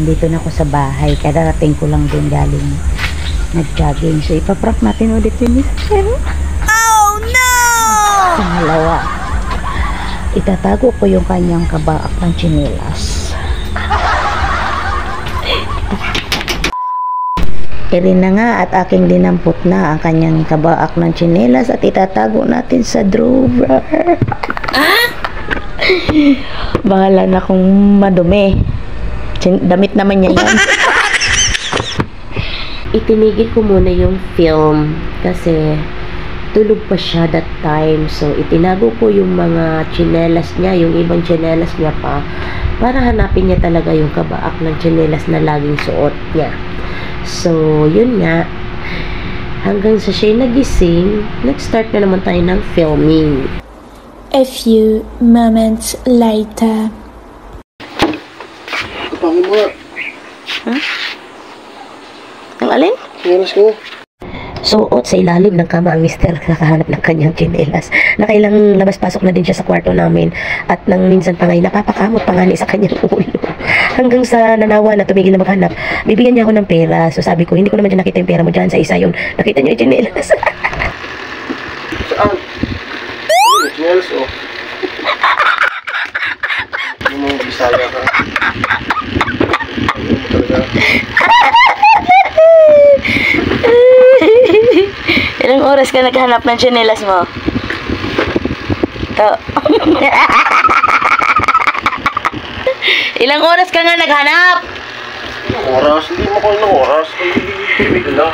nandito na ako sa bahay. Kadarating ko lang din galing nag-jogging. So, ipaprank natin ulit si Mr. Oh no! Pangalawa, itatago ko yung kanyang kabaak ng tsinelas. Irin na nga at aking dinampot na ang kanyang kabaak ng tsinelas at itatago natin sa drawer. Bahala na kung madumi. Damit naman niya yan. Itinigil ko muna yung film kasi tulog pa siya that time. So, itinago ko yung mga tsinelas niya, yung ibang tsinelas niya pa, para hanapin niya talaga yung kabaak ng tsinelas na laging suot niya. So, yun nga. Hanggang sa siya'y nagising, nag-start na naman tayo ng filming. A few moments later. Kapangin mo nga. Ang alin? Tsinelas ko. Suot sa ilalim ng kama ang mister kakahanap ng kanyang tsinelas. Nakailang labas-pasok na din siya sa kwarto namin at nang minsan pa ngay napapakamot pa nga sa kanyang ulo. Hanggang sa nanawa na tumigil na maghanap, bibigyan niya ako ng pera. So sabi ko, hindi ko naman dyan nakita yung pera mo dyan sa isa yun. Nakita niyo yung tsinelas. Saan? Tsinelas oh. Ano mong bisaya ka? Ilang oras ka naghanap ng tsinelas mo? To. Ilang oras ka nga naghanap? Oras? Hindi mo ko ilang oras. Hindi lang.